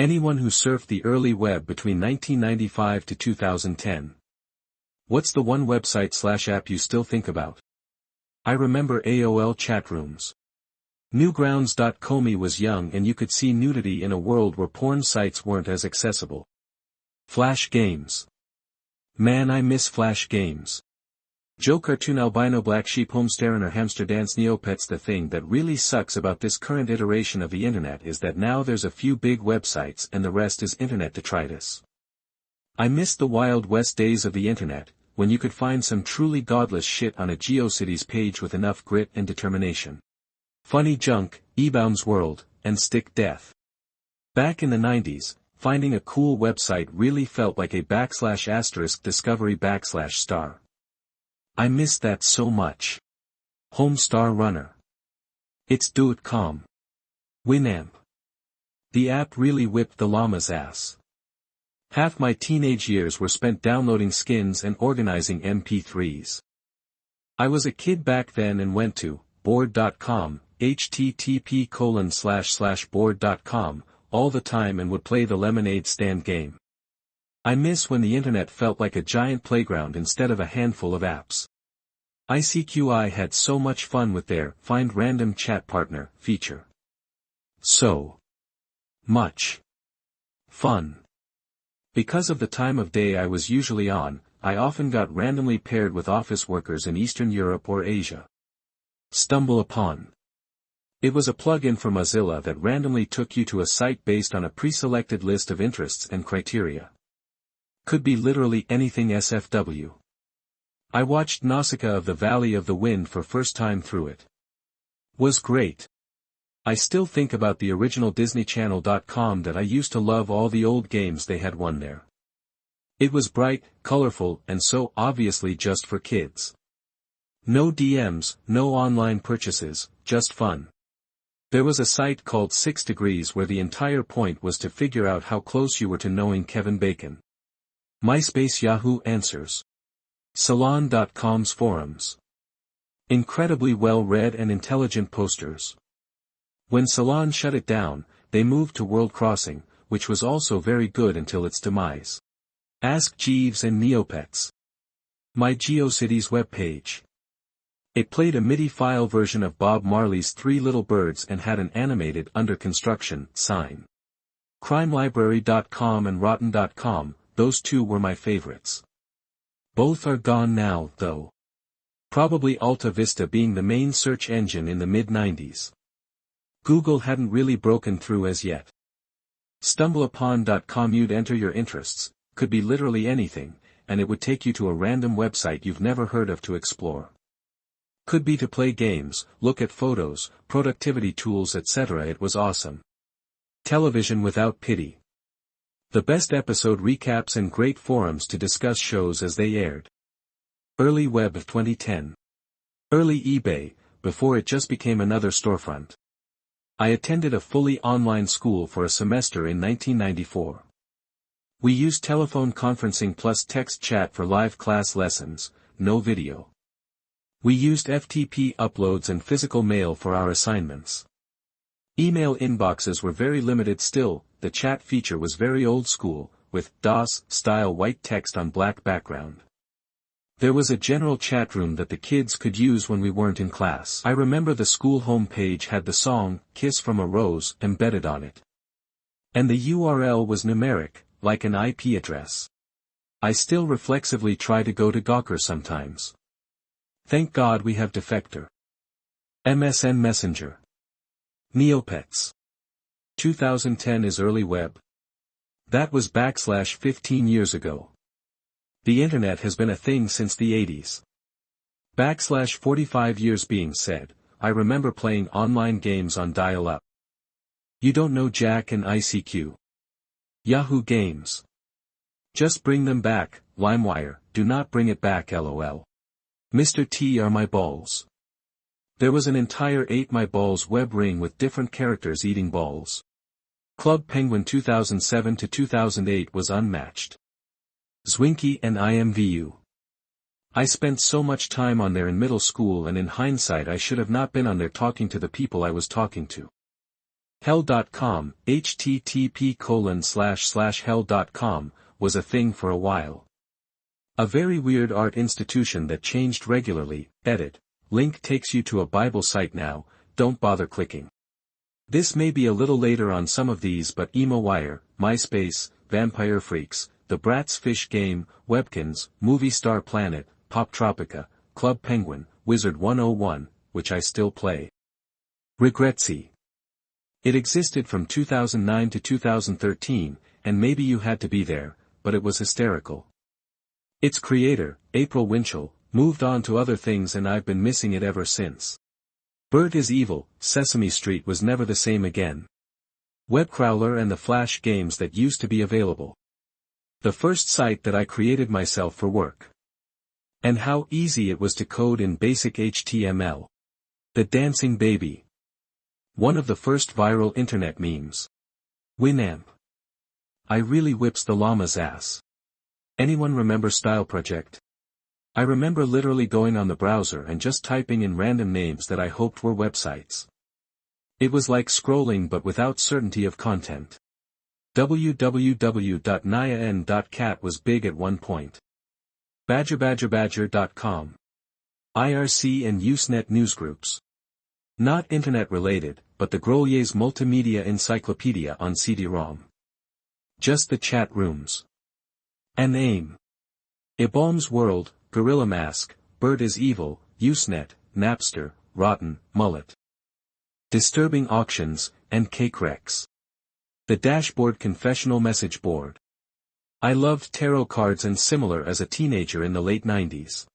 Anyone who surfed the early web between 1995 to 2010. What's the one website/app you still think about? I remember AOL chat rooms. Newgrounds.com was young and you could see nudity in a world where porn sites weren't as accessible. Flash games. Man, I miss Flash games. Joe Cartoon Albino Black Sheep Homestarer Hamster Dance Neopets. The thing that really sucks about this current iteration of the internet is that now there's a few big websites and the rest is internet detritus. I miss the Wild West days of the internet, when you could find some truly godless shit on a GeoCities page with enough grit and determination. Funny Junk, eBounds World, and Stick Death. Back in the 90s, finding a cool website really felt like a \discovery\star. I miss that so much. Homestar Runner. It's do.com. Winamp. The app really whipped the llama's ass. Half my teenage years were spent downloading skins and organizing MP3s. I was a kid back then and went to board.com, http://board.com, all the time and would play the lemonade stand game. I miss when the internet felt like a giant playground instead of a handful of apps. ICQI had so much fun with their Find Random Chat Partner feature. So much fun. Because of the time of day I was usually on, I often got randomly paired with office workers in Eastern Europe or Asia. Stumble Upon. It was a plugin for Mozilla that randomly took you to a site based on a pre-selected list of interests and criteria. Could be literally anything SFW. I watched Nausicaa of the Valley of the Wind for first time through it. Was great. I still think about the original DisneyChannel.com that I used to love all the old games they had won there. It was bright, colorful, and so obviously just for kids. No DMs, no online purchases, just fun. There was a site called 6 Degrees where the entire point was to figure out how close you were to knowing Kevin Bacon. MySpace Yahoo Answers. Salon.com's forums. Incredibly well-read and intelligent posters. When Salon shut it down, they moved to World Crossing, which was also very good until its demise. Ask Jeeves and Neopets. My GeoCities webpage. It played a MIDI file version of Bob Marley's Three Little Birds and had an animated under construction sign. CrimeLibrary.com and Rotten.com, those two were my favorites. Both are gone now, though. Probably Alta Vista being the main search engine in the mid-90s. Google hadn't really broken through as yet. StumbleUpon.com. You'd enter your interests, could be literally anything, and it would take you to a random website you've never heard of to explore. Could be to play games, look at photos, productivity tools, etc. It was awesome. Television Without Pity. The best episode recaps and great forums to discuss shows as they aired. Early Web of 2010. Early eBay, before it just became another storefront. I attended a fully online school for a semester in 1994. We used telephone conferencing plus text chat for live class lessons, no video. We used FTP uploads and physical mail for our assignments. Email inboxes were very limited still. The chat feature was very old school, with DOS-style white text on black background. There was a general chat room that the kids could use when we weren't in class. I remember the school home page had the song, Kiss from a Rose, embedded on it. And the URL was numeric, like an IP address. I still reflexively try to go to Gawker sometimes. Thank God we have Defector. MSN Messenger. Neopets. 2010 is early web. That was \15 years ago. The internet has been a thing since the 80s. \45 years being said, I remember playing online games on dial-up. You don't know Jack and ICQ. Yahoo Games. Just bring them back, LimeWire, do not bring it back LOL. Mr. T are my balls. There was an entire 8 My Balls web ring with different characters eating balls. Club Penguin 2007 to 2008 was unmatched. Zwinky and IMVU. I spent so much time on there in middle school and in hindsight I should have not been on there talking to the people I was talking to. Hell.com, http://hell.com, was a thing for a while. A very weird art institution that changed regularly. Edit. Link takes you to a Bible site now, don't bother clicking. This may be a little later on some of these, but EmoWire, MySpace, Vampire Freaks, The Bratz Fish Game, Webkins, Movie Star Planet, Poptropica, Club Penguin, Wizard 101, which I still play. Regretsy. It existed from 2009 to 2013, and maybe you had to be there, but it was hysterical. Its creator, April Winchell, moved on to other things and I've been missing it ever since. Bert is Evil, Sesame Street was never the same again. Webcrawler and the Flash games that used to be available. The first site that I created myself for work. And how easy it was to code in basic HTML. The Dancing Baby. One of the first viral internet memes. Winamp. I really whips the llama's ass. Anyone remember Style Project? I remember literally going on the browser and just typing in random names that I hoped were websites. It was like scrolling but without certainty of content. www.nyan.cat was big at one point. Badgerbadgerbadger.com. IRC and Usenet newsgroups. Not internet related, but the Grolier's Multimedia Encyclopedia on CD-ROM. Just the chat rooms. An AIM. Ibalm's World, Gorilla Mask, Bird is Evil, Usenet, Napster, Rotten, Mullet. Disturbing Auctions, and Cakerex. The Dashboard Confessional Message Board. I loved tarot cards and similar as a teenager in the late 90s.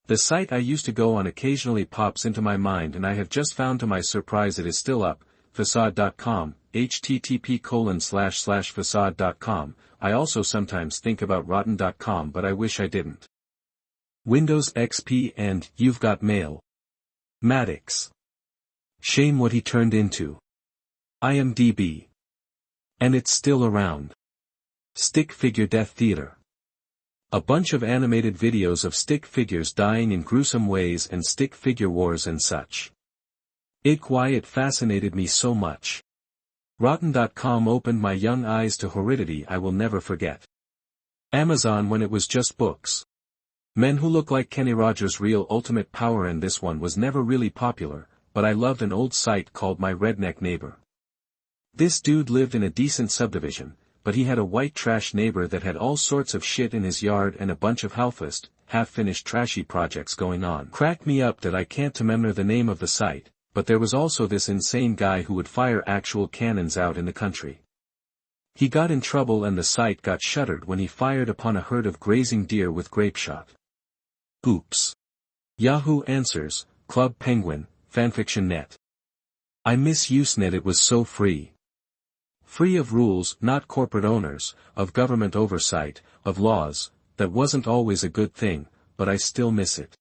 The site I used to go on occasionally pops into my mind and I have just found to my surprise it is still up, facade.com, http://facade.com. I also sometimes think about rotten.com but I wish I didn't. Windows XP and You've Got Mail. Maddox. Shame what he turned into. IMDb. And it's still around. Stick Figure Death Theater. A bunch of animated videos of stick figures dying in gruesome ways and stick figure wars and such. Why it fascinated me so much. Rotten.com opened my young eyes to horridity I will never forget. Amazon when it was just books. Men Who Look Like Kenny Rogers' Real Ultimate Power, and this one was never really popular, but I loved an old site called My Redneck Neighbor. This dude lived in a decent subdivision, but he had a white trash neighbor that had all sorts of shit in his yard and a bunch of half-list, half-finished trashy projects going on. Cracked me up that I can't remember the name of the site, but there was also this insane guy who would fire actual cannons out in the country. He got in trouble and the site got shuttered when he fired upon a herd of grazing deer with grapeshot. Oops. Yahoo Answers, Club Penguin, Fanfiction.net. I miss Usenet, it was so free. Free of rules, not corporate owners, of government oversight, of laws. That wasn't always a good thing, but I still miss it.